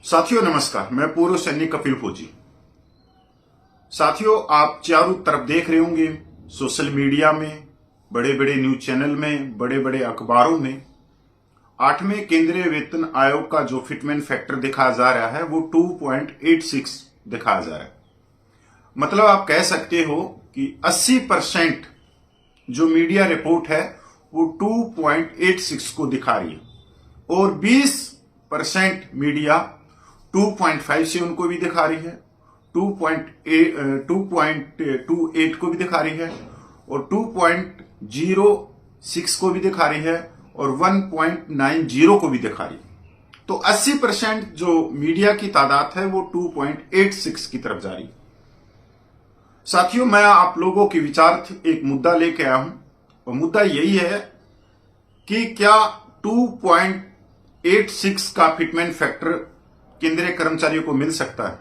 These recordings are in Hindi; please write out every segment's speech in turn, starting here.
साथियों नमस्कार, मैं पूर्व सैनिक कपिल फौजी। साथियों, आप चारों तरफ देख रहे होंगे सोशल मीडिया में, बड़े बड़े न्यूज चैनल में, बड़े बड़े अखबारों में 8वें केंद्रीय वेतन आयोग का जो फिटमेंट फैक्टर दिखाया जा रहा है वो 2.86 दिखाया जा रहा है। मतलब आप कह सकते हो कि 80% जो मीडिया रिपोर्ट है वो 2.86 को दिखा रही है और 20% मीडिया 2.57 को भी दिखा रही है, 2.28 को भी दिखा रही है और 2.06 को भी दिखा रही है और 1.90 को भी दिखा रही है। तो 80% जो मीडिया की तादाद है वो 2.86 की तरफ जा रही है। साथियों, मैं आप लोगों के विचार एक मुद्दा लेके आया हूं और मुद्दा यही है कि क्या 2.86 का फिटमेंट फैक्टर केंद्रीय कर्मचारियों को मिल सकता है?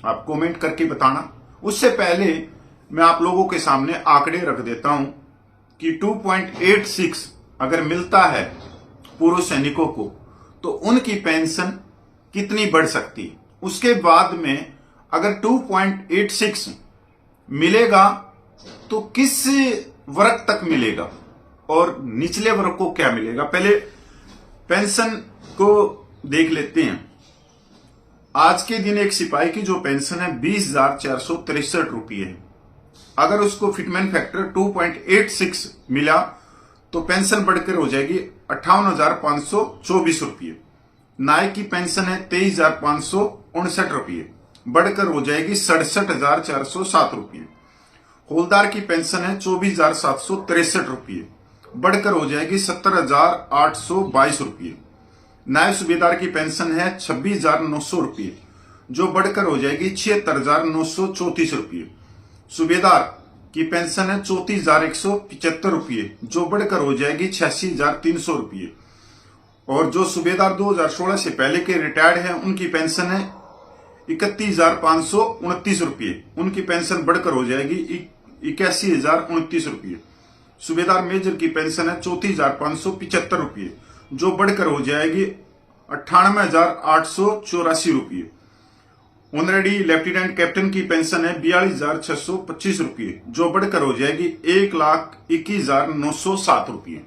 आप कमेंट करके बताना। उससे पहले मैं आप लोगों के सामने आंकड़े रख देता हूं कि 2.86 अगर मिलता है पूर्व सैनिकों को तो उनकी पेंशन कितनी बढ़ सकती है। उसके बाद में अगर 2.86 मिलेगा तो किस वर्ग तक मिलेगा और निचले वर्ग को क्या मिलेगा। पहले पेंशन को देख लेते हैं। आज के दिन एक सिपाही की जो पेंशन है 20,463 रुपये है। अगर उसको फिटमेंट फैक्टर 2.86 मिला तो पेंशन बढ़कर हो जाएगी 58,524 रुपये। नायक की पेंशन है 23,559 रुपये, बढ़कर हो जाएगी 67,407 रुपये। हौलदार की पेंशन है 24,763 रुपये, बढ़कर हो जाएगी 70,822 रुपये। नायब सूबेदार की पेंशन है 26,900 रुपये, जो बढ़कर हो जाएगी 76,934 रुपये। सूबेदार की पेंशन है 34,175 रुपये, जो बढ़कर हो जाएगी 86,300 रुपये। और जो सूबेदार 2016 से पहले के रिटायर्ड हैं उनकी पेंशन है 31,529 रुपये, उनकी पेंशन बढ़कर हो जाएगी 81,029 रुपये। सूबेदार मेजर की पेंशन है 34,575 रुपये, जो बढ़कर हो जाएगी 98,884 रुपये। ऑनरेडी लेफ्टिनेंट कैप्टन की पेंशन है 42,625 रुपये, जो बढ़कर हो जाएगी 1,21,907 रुपये।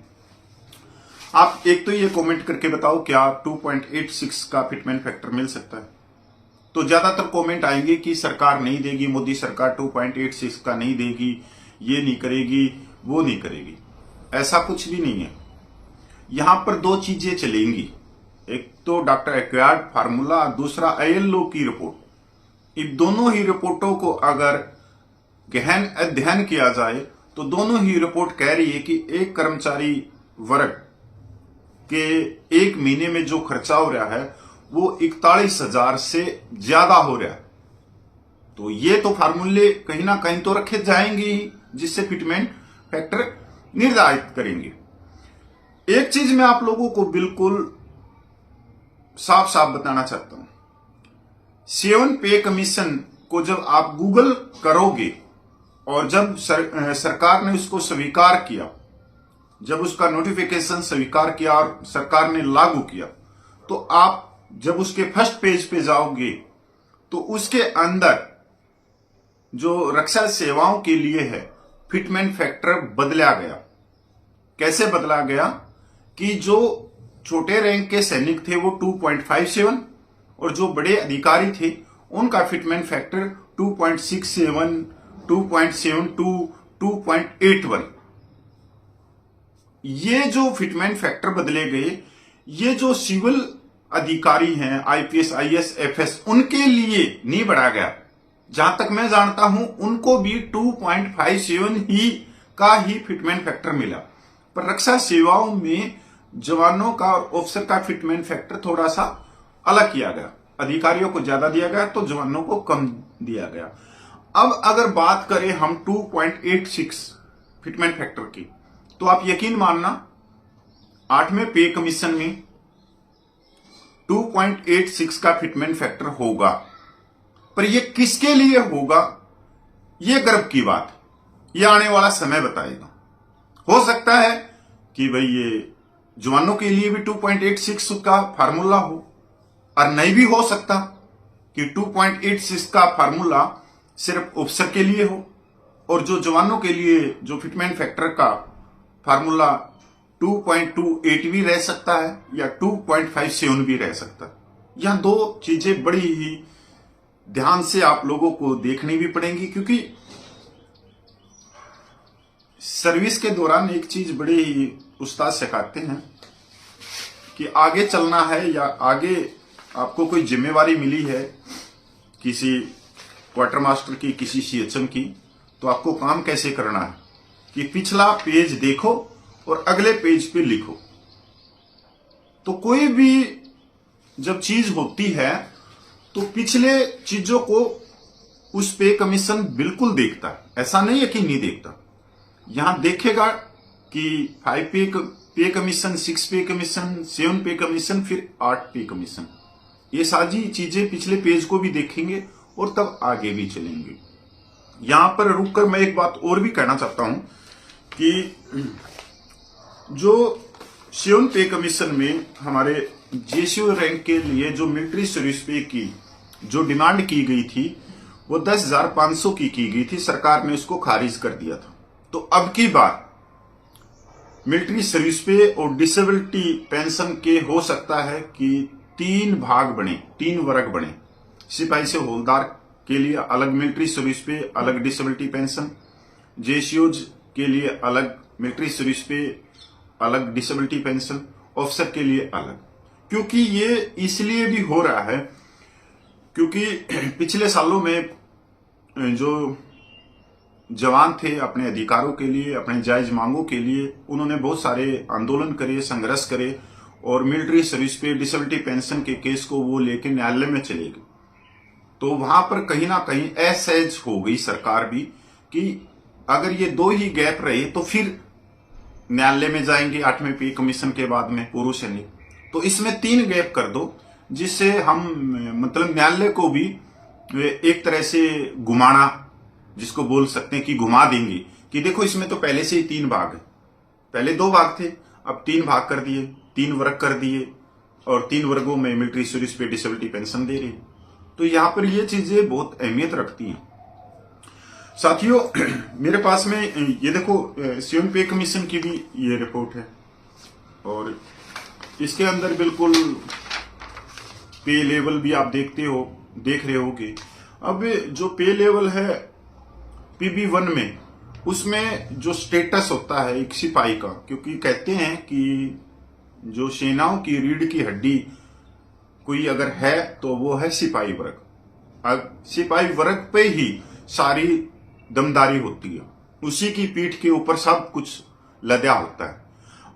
आप एक तो ये कमेंट करके बताओ क्या 2.86 का फिटमेंट फैक्टर मिल सकता है। तो ज्यादातर कमेंट आएंगे कि सरकार नहीं देगी, मोदी सरकार 2.86 का नहीं देगी, ये नहीं करेगी, वो नहीं करेगी। ऐसा कुछ भी नहीं है। यहां पर दो चीजें चलेंगी, एक तो डॉक्टर एक्वायर्ड फार्मूला, दूसरा ILO की रिपोर्ट। इन दोनों ही रिपोर्टों को अगर गहन अध्ययन किया जाए तो दोनों ही रिपोर्ट कह रही है कि एक कर्मचारी वर्ग के एक महीने में जो खर्चा हो रहा है वो 41,000 से ज्यादा हो रहा है। तो ये तो फार्मूले कहीं ना कहीं तो रखे जाएंगे ही जिससे फिटमेंट फैक्टर निर्धारित करेंगे। एक चीज मैं आप लोगों को बिल्कुल साफ साफ बताना चाहता हूं। 7 पे कमीशन को जब आप गूगल करोगे और जब सरकार ने उसको स्वीकार किया, जब उसका नोटिफिकेशन स्वीकार किया और सरकार ने लागू किया, तो आप जब उसके फर्स्ट पेज पे जाओगे तो उसके अंदर जो रक्षा सेवाओं के लिए है फिटमेंट फैक्टर बदला गया। कैसे बदला गया कि जो छोटे रैंक के सैनिक थे वो 2.57 और जो बड़े अधिकारी थे उनका फिटमेंट फैक्टर 2.67, 2.72, 2.81। ये जो फिटमेंट फैक्टर बदले गए, ये जो सिविल अधिकारी हैं IPS, IAS, FS, उनके लिए नहीं बढ़ा गया। जहां तक मैं जानता हूं उनको भी 2.57 ही का ही फिटमेंट फैक्टर मिला। पर रक्षा सेवाओं में जवानों का और ऑफिसर का फिटमेंट फैक्टर थोड़ा सा अलग किया गया। अधिकारियों को ज्यादा दिया गया तो जवानों को कम दिया गया। अब अगर बात करें हम 2.86 फिटमेंट फैक्टर की, तो आप यकीन मानना 8वें पे कमीशन में 2.86 का फिटमेंट फैक्टर होगा। पर यह किसके लिए होगा, यह गर्व की बात, यह आने वाला समय बताएगा। हो सकता है कि भाई ये जवानों के लिए भी 2.86 का फार्मूला हो, और नहीं भी हो सकता कि 2.86 का फार्मूला सिर्फ ऑफिसर के लिए हो और जो जवानों के लिए जो फिटमेंट फैक्टर का फार्मूला 2.28 भी रह सकता है या 2.57 भी रह सकता है। यह दो चीजें बड़ी ही ध्यान से आप लोगों को देखनी भी पड़ेंगी, क्योंकि सर्विस के दौरान एक चीज बड़े ही उस्ताद सिखाते हैं कि आगे चलना है या आगे आपको कोई जिम्मेवारी मिली है किसी क्वार्टर मास्टर की, किसी सीएचएम की, तो आपको काम कैसे करना है कि पिछला पेज देखो और अगले पेज पे लिखो। तो कोई भी जब चीज होती है तो पिछले चीजों को उस पे कमीशन बिल्कुल देखता है, ऐसा नहीं है कि नहीं देखता। यहां देखेगा कि 5 पे कमीशन, 6 पे कमीशन, 7 पे कमीशन, फिर 8 पे कमीशन, ये सारी चीजें पिछले पेज को भी देखेंगे और तब आगे भी चलेंगे। यहां पर रुककर मैं एक बात और भी कहना चाहता हूं कि जो 7 पे कमीशन में हमारे जेसीओ रैंक के लिए जो मिलिट्री सर्विस पे की जो डिमांड की गई थी वो 10,500 की गई थी, सरकार ने उसको खारिज कर दिया था। तो अब की बार मिलिट्री सर्विस पे और डिसेबिलिटी पेंशन के हो सकता है कि 3 भाग बने, 3 वर्ग बने। सिपाही से हवलदार के लिए अलग मिलिट्री सर्विस पे अलग डिसेबिलिटी पेंशन, जेसीओज के लिए अलग मिलिट्री सर्विस पे अलग डिसेबिलिटी पेंशन, ऑफिसर के लिए अलग। क्योंकि ये इसलिए भी हो रहा है क्योंकि पिछले सालों में जो जवान थे अपने अधिकारों के लिए, अपने जायज मांगों के लिए, उन्होंने बहुत सारे आंदोलन करे, संघर्ष करे और मिलिट्री सर्विस पे डिसेबिलिटी पेंशन के केस को वो लेके न्यायालय में चले गए। तो वहां पर कहीं ना कहीं असहज हो गई सरकार भी कि अगर ये 2 ही गैप रहे तो फिर न्यायालय में जाएंगे 8वें पे कमीशन के बाद में पूर्व सैनिक, तो इसमें 3 गैप कर दो, जिससे हम मतलब न्यायालय को भी एक तरह से घुमाना, जिसको बोल सकते हैं कि घुमा देंगे कि देखो इसमें तो पहले से ही 3 भाग है, पहले 2 भाग थे, अब 3 भाग कर दिए, 3 वर्ग कर दिए और 3 वर्गों में मिलिट्री सर्विस पे डिसेबिलिटी पेंशन दे रही। तो यहां पर ये चीजें बहुत अहमियत रखती हैं। साथियों, मेरे पास में ये देखो 7 पे कमीशन की भी ये रिपोर्ट है और इसके अंदर बिल्कुल पे लेवल भी आप देख रहे होगे। अब जो पे लेवल है PB1 में, उसमें जो स्टेटस होता है एक सिपाही का, क्योंकि कहते हैं कि जो सेनाओं की रीढ़ की हड्डी कोई अगर है तो वो है सिपाही वर्ग। अब सिपाही वर्ग पे ही सारी दमदारी होती है, उसी की पीठ के ऊपर सब कुछ लदा होता है।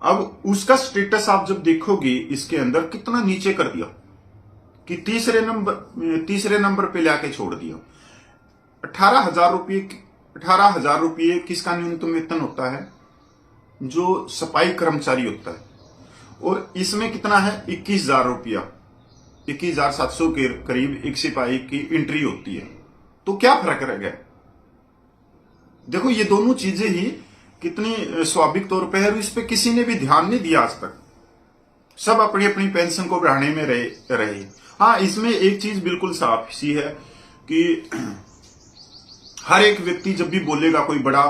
अब उसका स्टेटस आप जब देखोगे इसके अंदर कितना नीचे कर दिया कि तीसरे नंबर पे लाके छोड़ दिया। 18,000 रुपये किसका न्यूनतम वेतन होता है? जो सफाई कर्मचारी होता है, और इसमें कितना है 21,000 रुपया, 21,700 के करीब एक सिपाही की एंट्री होती है। तो क्या फर्क रह गया? देखो ये दोनों चीजें ही कितनी स्वाभाविक तौर पे है और इस पे किसी ने भी ध्यान नहीं दिया आज तक। सब अपनी अपनी पेंशन को बढ़ाने में रहे। हाँ, इसमें एक चीज बिल्कुल साफ सी है कि हर एक व्यक्ति जब भी बोलेगा, कोई बड़ा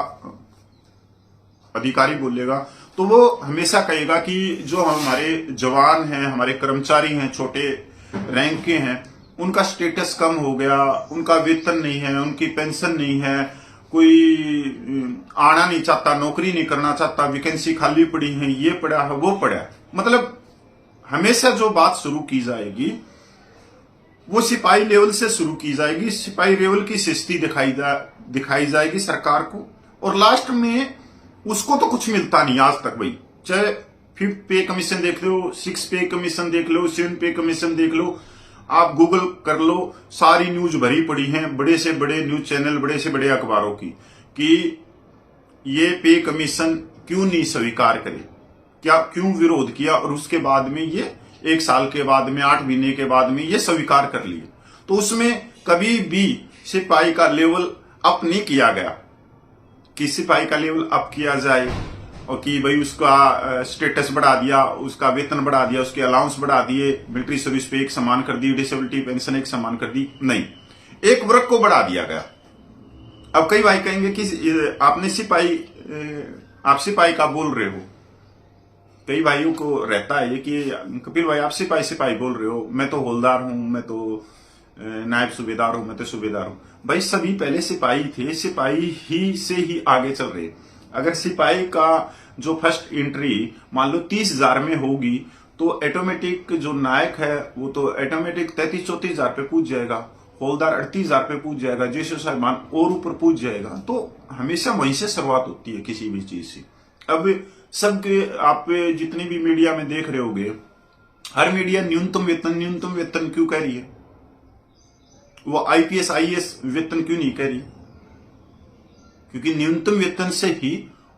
अधिकारी बोलेगा, तो वो हमेशा कहेगा कि जो हमारे जवान हैं, हमारे कर्मचारी हैं, छोटे रैंक के हैं, उनका स्टेटस कम हो गया, उनका वेतन नहीं है, उनकी पेंशन नहीं है, कोई आना नहीं चाहता, नौकरी नहीं करना चाहता, वैकेंसी खाली पड़ी है, ये पड़ा है, वो पड़ा है। मतलब हमेशा जो बात शुरू की जाएगी वो सिपाही लेवल से शुरू की जाएगी, सिपाही लेवल की शिस्ती दिखाई जाएगी सरकार को, और लास्ट में उसको तो कुछ मिलता नहीं आज तक भाई। चाहे 5 पे कमीशन देख लो, 6 पे कमीशन देख लो, 7 पे कमीशन देख लो, आप गूगल कर लो, सारी न्यूज भरी पड़ी हैं बड़े से बड़े न्यूज चैनल, बड़े से बड़े अखबारों की, कि ये पे कमीशन क्यों नहीं स्वीकार करे, क्या क्यों विरोध किया, और उसके बाद में ये 1 साल के बाद में, 8 महीने के बाद में ये स्वीकार कर लिए। तो उसमें कभी भी सिपाही का लेवल अप नहीं किया गया कि सिपाही का लेवल अप किया जाए और कि भाई उसका स्टेटस बढ़ा दिया, उसका वेतन बढ़ा दिया, उसके अलाउंस बढ़ा दिए, मिलिट्री सर्विस पे एक समान कर दी, डिसेबिलिटी पेंशन एक समान कर दी, नहीं, एक वर्ग को बढ़ा दिया गया। अब कई भाई कहेंगे कि आपने सिपाही, आप सिपाही का बोल रहे हो, कई भाइयों को रहता है ये कि कपिल भाई आप सिपाही सिपाही बोल रहे हो, मैं तो हवलदार हूं, मैं तो नायब सूबेदार हूं, मैं तो सूबेदार हूं। भाई सभी पहले सिपाही थे, सिपाही ही से ही आगे चल रहे। अगर सिपाही का जो फर्स्ट एंट्री मान लो 30,000 में होगी तो ऑटोमेटिक जो नायक है वो तो ऑटोमेटिक 33-34 हजार पे पूछ जाएगा, हवलदार 38,000 पे पूछ जाएगा, जेसो साहिबान और ऊपर पूछ जाएगा। तो हमेशा वहीं से शुरुआत होती है किसी भी चीज से। अब सबके आप जितनी भी मीडिया में देख रहे होगे, हर मीडिया न्यूनतम वेतन क्यों कह रही है? वो आईपीएस आईएएस वेतन क्यों नहीं कह रही? क्योंकि न्यूनतम वेतन से ही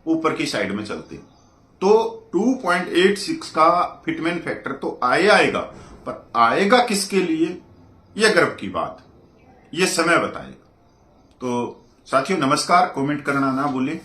ऊपर की साइड में चलते। तो 2.86 का फिटमेंट फैक्टर तो आएगा, पर आएगा किसके लिए, यह गर्व की बात, यह समय बताएगा। तो साथियों नमस्कार, कमेंट करना ना भूलें।